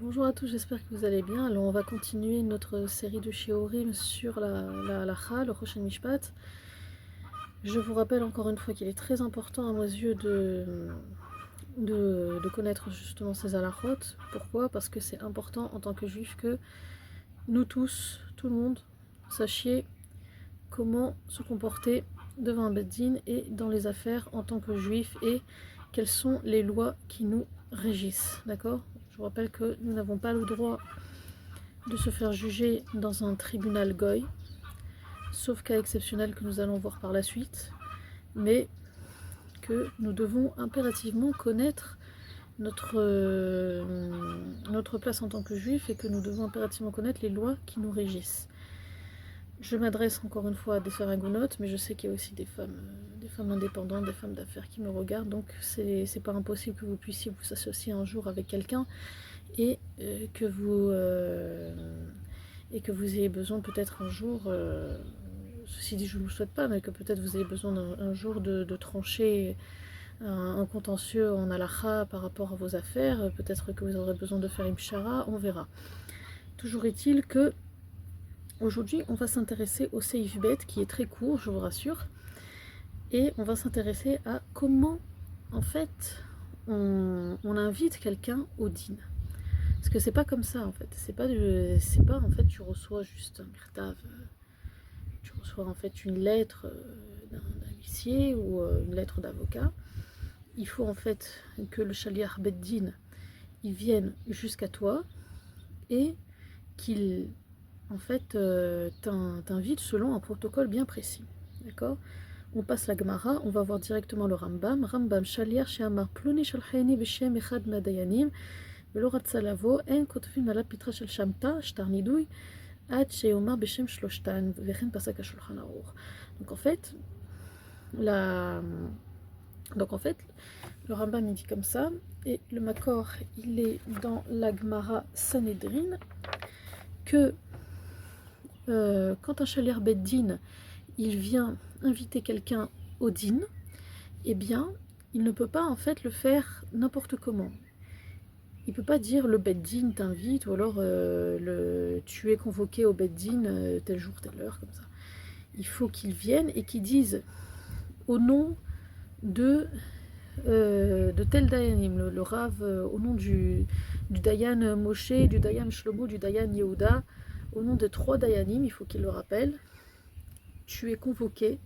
Bonjour à tous, j'espère que vous allez bien. Alors on va continuer notre série de shiurim sur la halakha, le Choshen Mishpat. Je vous rappelle encore une fois qu'il est très important à mes yeux de connaître justement ces halakhot. Pourquoi? Parce que c'est important en tant que juif que nous tous, tout le monde, sachiez comment se comporter devant un beddin et dans les affaires en tant que juif et quelles sont les lois qui nous régissent. D'accord? Je vous rappelle que nous n'avons pas le droit de se faire juger dans un tribunal goy, sauf cas exceptionnel que nous allons voir par la suite, mais que nous devons impérativement connaître notre place en tant que juif et que nous devons impérativement connaître les lois qui nous régissent. Je m'adresse encore une fois à des sœurs agounotes, mais je sais qu'il y a aussi des femmes indépendantes, des femmes d'affaires qui me regardent, donc c'est pas impossible que vous puissiez vous associer un jour avec quelqu'un et que vous ayez besoin peut-être un jour, ceci dit je ne vous le souhaite pas, mais que peut-être vous ayez besoin un jour de trancher un contentieux en halakha par rapport à vos affaires, peut-être que vous aurez besoin de faire une pshara, on verra. Toujours est-il que aujourd'hui on va s'intéresser au Seif Bet qui est très court, je vous rassure, et on va s'intéresser à comment en fait on invite quelqu'un au dîn. Parce que c'est pas comme ça en fait. C'est pas en fait tu reçois juste un grtave, tu reçois en fait une lettre d'un huissier ou une lettre d'avocat. Il faut en fait que le shaliach beddin il vienne jusqu'à toi et qu'il en fait t'invite selon un protocole bien précis. D'accord? On passe la Gemara, on va voir directement le Rambam. Rambam shaliach she'amar ploni shalcheni b'shem echad madayanim. Donc en fait, le Rambam il dit comme ça, et le Makor il est dans la Gemara Sanhedrin, que quand un shaliach beddin il vient inviter quelqu'un au din, eh bien il ne peut pas en fait le faire n'importe comment. Il ne peut pas dire le beddin t'invite ou alors tu es convoqué au beddin tel jour, telle heure, comme ça. Il faut qu'ils viennent et qu'ils disent au nom de tel dayanim, le Rav, au nom du dayan Moshe, du dayan Shlomo, du dayan Yehuda, au nom de 3 dayanim, il faut qu'ils le rappellent. Tu es convoqué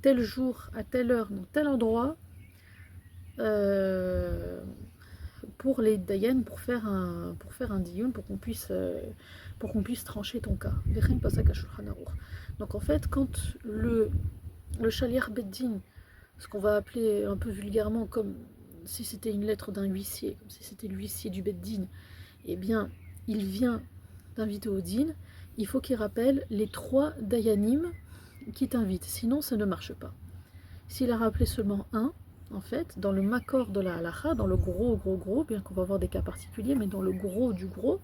tel jour, à telle heure, dans tel endroit, pour les dayan, pour faire un diyun, pour qu'on puisse trancher ton cas. Donc en fait, quand le shaliach beddin, ce qu'on va appeler un peu vulgairement comme si c'était une lettre d'un huissier, comme si c'était l'huissier du beddin, eh bien, il vient t'inviter au din, il faut qu'il rappelle les 3 dayanim qui t'invitent, sinon ça ne marche pas. S'il a rappelé seulement un, en fait, dans le makor de la halakha, dans le gros, bien qu'on va voir des cas particuliers, mais dans le gros du gros,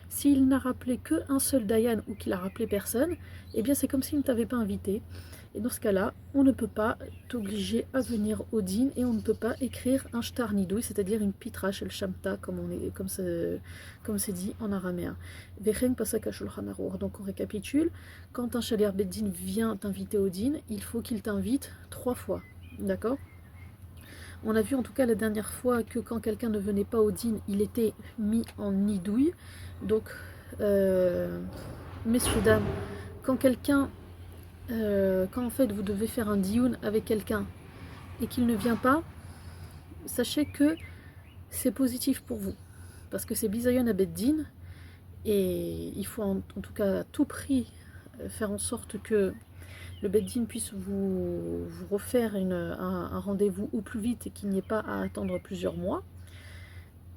s'il n'a rappelé qu'un seul dayan ou qu'il a rappelé personne, eh bien c'est comme s'il ne t'avait pas invité. Et dans ce cas-là, on ne peut pas t'obliger à venir au din et on ne peut pas écrire un shtar nidoui, c'est-à-dire une pitra shel shamta, comme c'est dit en araméen. Vechen pasaka shulchan aruch. Donc on récapitule, quand un shaliach beddin vient t'inviter au din, il faut qu'il t'invite 3 fois. D'accord? On a vu en tout cas la dernière fois que quand quelqu'un ne venait pas au din, il était mis en nidouille. Donc, messieurs, dames, quand en fait vous devez faire un dioun avec quelqu'un et qu'il ne vient pas, sachez que c'est positif pour vous. Parce que c'est bisayon à beddin et il faut en tout cas à tout prix faire en sorte que le beddin puisse vous refaire un rendez-vous au plus vite et qu'il n'y ait pas à attendre plusieurs mois.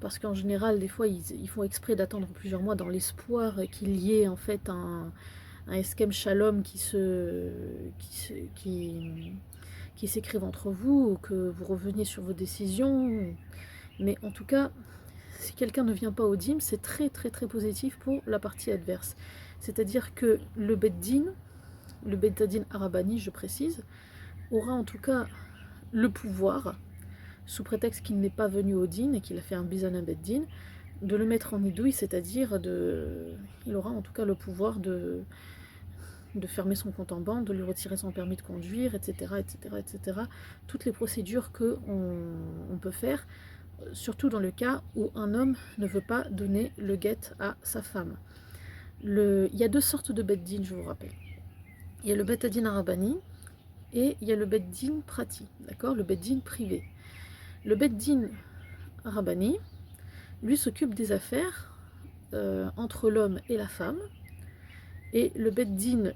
Parce qu'en général, des fois, ils font exprès d'attendre plusieurs mois dans l'espoir qu'il y ait en fait un eskem shalom qui s'écrive entre vous, ou que vous reveniez sur vos décisions. Mais en tout cas, si quelqu'un ne vient pas au dîme, c'est très très très positif pour la partie adverse. C'est-à-dire que le beddin arabani, je précise, aura en tout cas le pouvoir, sous prétexte qu'il n'est pas venu au din et qu'il a fait un bizan beddin, de le mettre en nidouille, c'est-à-dire il aura en tout cas le pouvoir de fermer son compte en banque, de lui retirer son permis de conduire, etc., etc., etc. Toutes les procédures qu'on peut faire, surtout dans le cas où un homme ne veut pas donner le guet à sa femme. Il y a deux sortes de bet din, je vous rappelle. Il y a le bet adin arabani et il y a le bet din prati, d'accord, le bet din privé. Le bet din arabani, lui, s'occupe des affaires entre l'homme et la femme, et le bet din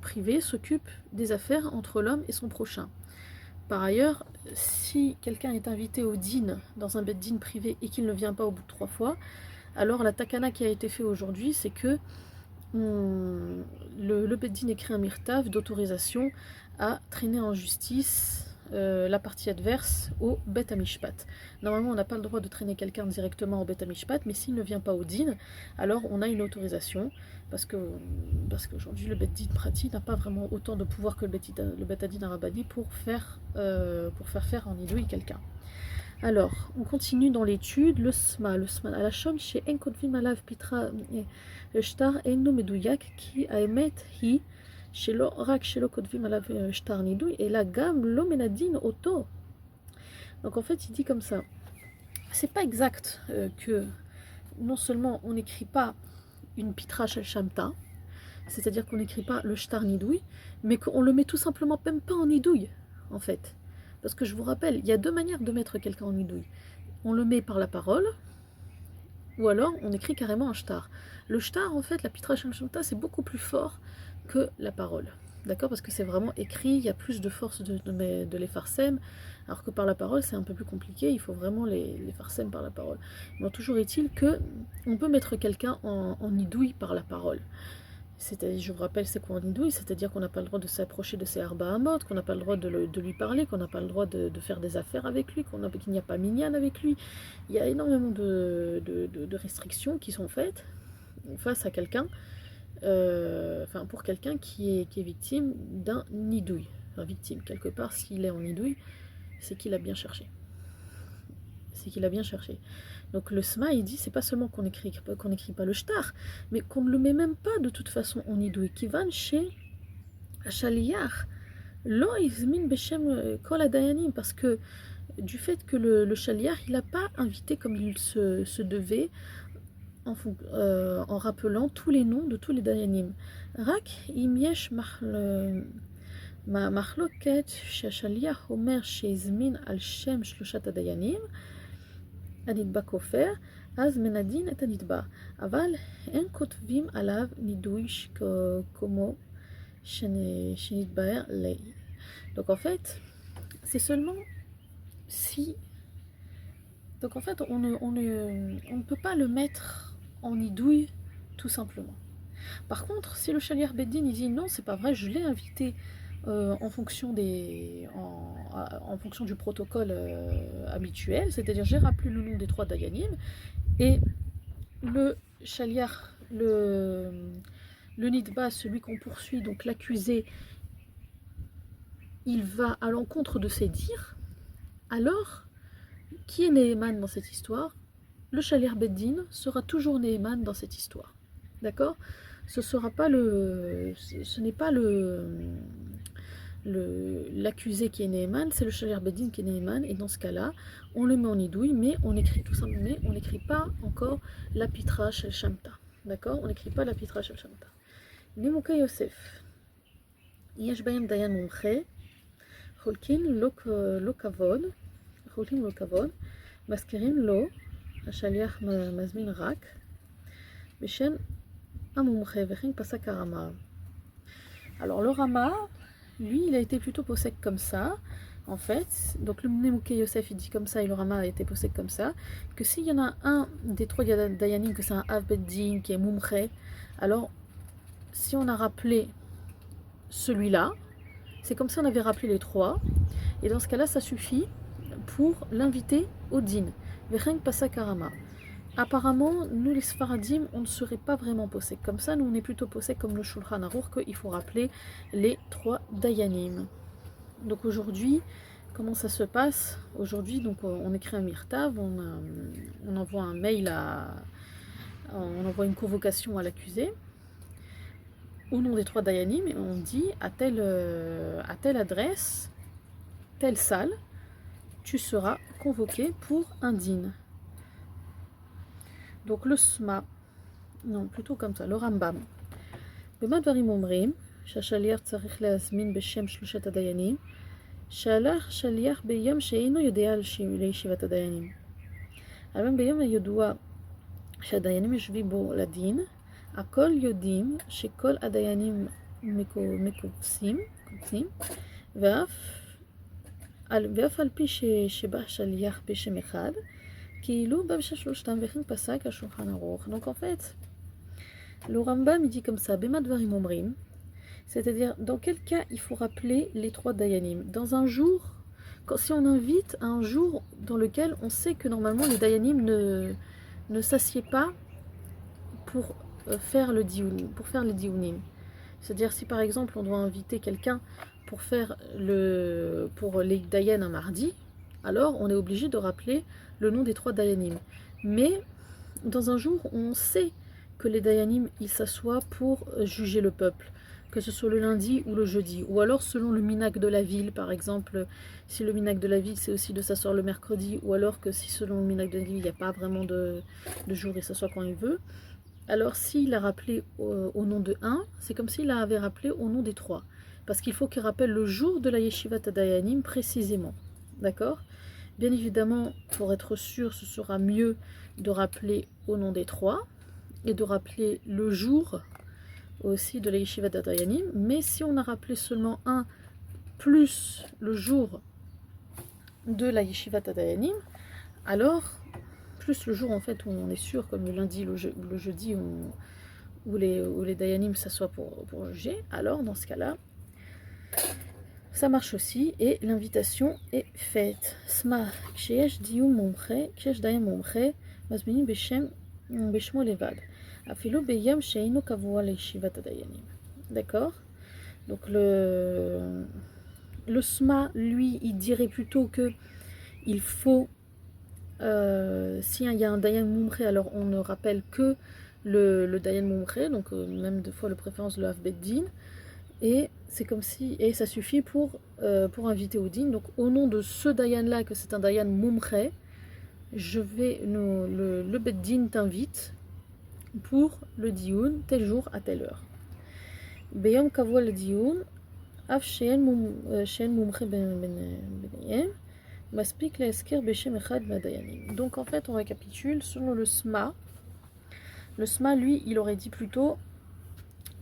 privé s'occupe des affaires entre l'homme et son prochain. Par ailleurs, si quelqu'un est invité au din dans un bet din privé et qu'il ne vient pas au bout de 3 fois, alors la takana qui a été faite aujourd'hui, c'est que le bet din écrit un mirtav d'autorisation à traîner en justice la partie adverse au bet amishpat. Normalement, on n'a pas le droit de traîner quelqu'un directement au bet amishpat, mais s'il ne vient pas au din, alors on a une autorisation, parce qu'aujourd'hui le bet din prati n'a pas vraiment autant de pouvoir que le bet adin arabani pour faire en nidouille quelqu'un. Alors, on continue dans l'étude, le sma à la chom chez en kotvim alav pitra shtar eno medouyak ki aemet hi shelo rak shelo kotvim alav shtar nidouy et la gam lo menadin oto. Donc en fait, il dit comme ça. C'est pas exact que non seulement on n'écrit pas une pitra shel shamta, c'est-à-dire qu'on n'écrit pas le shtar nidouy, mais qu'on le met tout simplement même pas en nidouille, en fait. Parce que je vous rappelle, il y a deux manières de mettre quelqu'un en nidouille. On le met par la parole, ou alors on écrit carrément un shtar. Le shtar, en fait, la pitra shel shamta, c'est beaucoup plus fort que la parole. D'accord? Parce que c'est vraiment écrit, il y a plus de force de les farsem, alors que par la parole, c'est un peu plus compliqué, il faut vraiment les farsem par la parole. Mais toujours est-il que on peut mettre quelqu'un en nidouille par la parole. Je vous rappelle, c'est quoi en nidouille? C'est-à-dire qu'on n'a pas le droit de s'approcher de ses arba hamot, qu'on n'a pas le droit de lui parler, qu'on n'a pas le droit de faire des affaires avec lui, qu'il n'y a pas minyan avec lui. Il y a énormément de restrictions qui sont faites face à quelqu'un, pour quelqu'un qui est victime d'un nidouille. Enfin, victime, quelque part, s'il est en nidouille, c'est qu'il a bien cherché. Donc le sma, il dit, c'est pas seulement qu'on n'écrit pas le shtar, mais qu'on ne le met même pas de toute façon en nidouille. Kivan chez Achaliyar, lo izmin beshem kol adayanim, parce que du fait que le chaliar, il n'a pas invité comme il se devait, en rappelant tous les noms de tous les dayanim. Rak im yesh מחלוקת שהשליח אומר שהזמין על שם שלושת הדיינים, הנתבע כופר, אז מנדין את הנתבע, אבל אין כותבים עליו נידוי כמו שנתבהר לעיל. Donc en fait, c'est seulement si... Donc en fait, on ne peut pas le mettre en nidouille tout simplement. Par contre, si le chaliar beddin il dit non, c'est pas vrai, je l'ai invité en fonction du protocole habituel, c'est-à-dire j'ai rappelé le nom des 3 dayanim, et le chaliar, le nidba, celui qu'on poursuit, donc l'accusé, il va à l'encontre de ses dires, alors qui est Neheman dans cette histoire? Le chaliar beddin sera toujours Neheman dans cette histoire. D'accord? Ce n'est pas l'accusé qui est Neheman, c'est le chaliar beddin qui est Neheman, et dans ce cas-là, on le met en nidouille, mais on écrit tout simplement, mais on n'écrit pas encore la pitra shel shamta. D'accord? On n'écrit pas la pitra shel shamta. Nimukei Yosef. Yesh bayam dayan mumche, cholkin lo kavod, maskerin lo, השליח מזמין רק בשם המומחה וכן פסק הרמה. Alors le Rama, lui, il a été plutôt possèque comme ça, en fait. Donc le Nemukei Yosef, il dit comme ça, et le Rama a été possèque comme ça, que s'il y en a un des 3 dayanim, que c'est un Av Beddin, qui est Mumche, alors si on a rappelé celui-là, c'est comme si on avait rappelé les 3, et dans ce cas-là, ça suffit pour l'inviter au din. Vecheng pasak harama. Apparemment, nous les Sfaradim, on ne serait pas vraiment possèques comme ça, nous on est plutôt possèques comme le Shulchan Aruch, qu'il faut rappeler les 3 dayanim. Donc aujourd'hui, comment ça se passe aujourd'hui? Donc on écrit un mirtav, on envoie un mail on envoie une convocation à l'accusé au nom des 3 dayanim et on dit à telle adresse, telle salle, tu seras convoqué pour un din. Donc le sma, non plutôt comme ça, le rambam. במה דברים אומרים שהשליח צריך להזמין בשם 3 הדיינים שהלך שליח ביום שאינו יודע לישיבת הדיינים. אבל ביום הידוע שהדיינים יושבים בו לדין, הכל יודעים שכל הדיינים מקובצים, ואף על פי שבא שליח בשם אחד, כאילו בא בשם 3 וכן פסק השולחן ערוך. Donc en fait, le Rambam il dit comme ça, Bema Dvarim Omrim, c'est-à-dire dans quel cas il faut rappeler les 3 dayanim. Dans un jour, si on invite un jour dans lequel on sait que normalement les dayanim ne s'assiedent pas pour faire le dioun, pour faire les diounim. C'est-à-dire si par exemple on doit inviter quelqu'un pour les dayan un mardi, alors on est obligé de rappeler le nom des 3 dayanim. Mais dans un jour où on sait que les dayanim ils s'assoient pour juger le peuple, que ce soit le lundi ou le jeudi, ou alors selon le minag de la ville, par exemple, si le minag de la ville c'est aussi de s'asseoir le mercredi, ou alors que si selon le minag de la ville il n'y a pas vraiment de jour, il s'assoit quand il veut, alors s'il a rappelé au nom de 1, c'est comme s'il avait rappelé au nom des 3, parce qu'il faut qu'il rappelle le jour de la yeshivat dayanim précisément, d'accord? Bien évidemment, pour être sûr, ce sera mieux de rappeler au nom des 3, et de rappeler le jour aussi de la yeshiva dayanim, mais si on a rappelé seulement 1 plus le jour de la yeshiva dayanim, alors plus le jour en fait où on est sûr, comme le lundi, le jeudi où les dayanim s'assoient pour juger, alors dans ce cas-là ça marche aussi et l'invitation est faite. Sma ksheyesh diyun mumche, ksheyesh dayan mumche, mazminim beshmo levad. D'accord? Donc le SMA, lui, il dirait plutôt que il faut, s'il y a un Dayan Mumche, alors on ne rappelle que le Dayan Mumche, donc même deux fois de préférence le Havbeddin, et c'est comme si, et ça suffit pour inviter au din. Donc au nom de ce Dayan là, que c'est un Dayan Mumche, le Beddin t'invite pour le dioun tel jour à telle heure. Beyom kavua le dioun, af she'en mumche benayem, maspik le'esker beshem echad badayanim. Donc en fait on récapitule, selon le SMA lui il aurait dit plutôt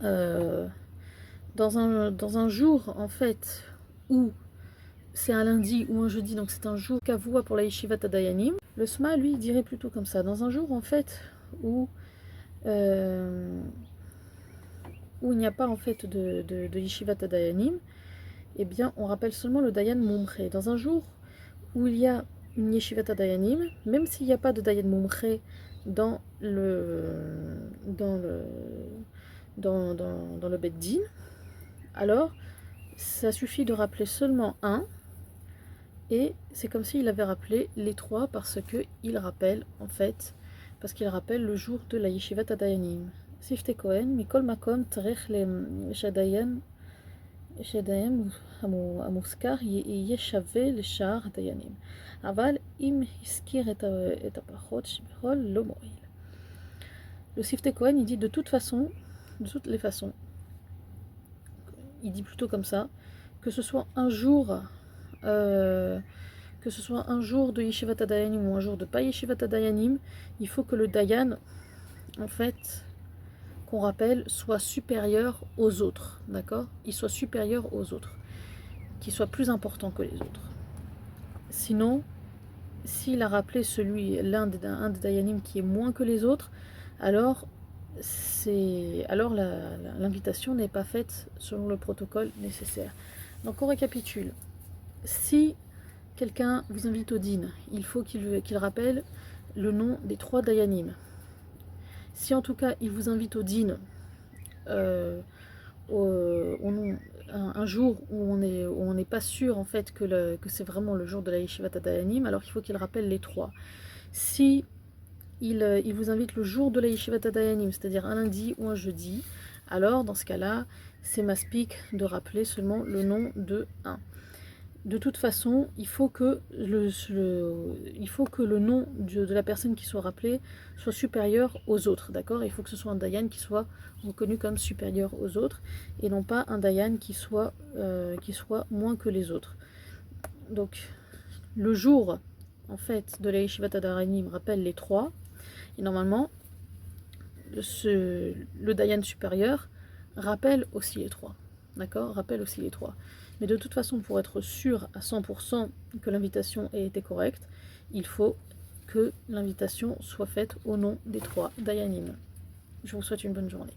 dans un jour en fait où c'est un lundi ou un jeudi, donc c'est un jour kavua pour la yeshivat dayanim. Le SMA lui il dirait plutôt comme ça, dans un jour en fait où il n'y a pas en fait de yeshivat dayanim, eh bien on rappelle seulement le dayan mumche. Dans un jour où il y a une yeshivat dayanim, même s'il n'y a pas de dayan mumche dans le beddin, alors ça suffit de rappeler seulement 1, et c'est comme s'il avait rappelé les 3 parce qu'il rappelle en fait, parce qu'il rappelle le jour de la yeshivat dayanim. Sifte Kohen, Mikol Makom, Tarech Shadayan המוזכר יהיה שווה לשאר הדיינים. אבל אם הזכיר את הפחות שבכל לא מועיל. Le Sifte Kohen, il dit de toute façon, de toutes les façons, il dit plutôt comme ça, que ce soit un jour de Yeshivat Dayanim ou un jour de pas Yeshivat Dayanim, il faut que le Dayan, en fait, qu'on rappelle, soit supérieur aux autres, d'accord? Il soit supérieur aux autres, qu'il soit plus important que les autres. Sinon, s'il a rappelé l'un des Dayanim qui est moins que les autres, alors l'invitation n'est pas faite selon le protocole nécessaire. Donc on récapitule. Si quelqu'un vous invite au din, il faut qu'il rappelle le nom des 3 Dayanim. Si en tout cas il vous invite au din au nom un jour où on n'est pas sûr en fait que c'est vraiment le jour de la Yeshivat Dayanim, alors il faut qu'il rappelle les trois. Si il vous invite le jour de la Yeshivat Dayanim, c'est-à-dire un lundi ou un jeudi, alors dans ce cas-là, c'est maspik de rappeler seulement le nom de un. De toute façon, il faut que le nom de la personne qui soit rappelée soit supérieur aux autres, d'accord? Il faut que ce soit un dayan qui soit reconnu comme supérieur aux autres, et non pas un dayan qui soit moins que les autres. Donc, le jour, en fait, de la Yeshivat Dayanim rappelle les trois, et normalement, le dayan supérieur rappelle aussi les trois, d'accord? Rappelle aussi les trois. Mais de toute façon, pour être sûr à 100% que l'invitation ait été correcte, il faut que l'invitation soit faite au nom des trois dayanim. Je vous souhaite une bonne journée.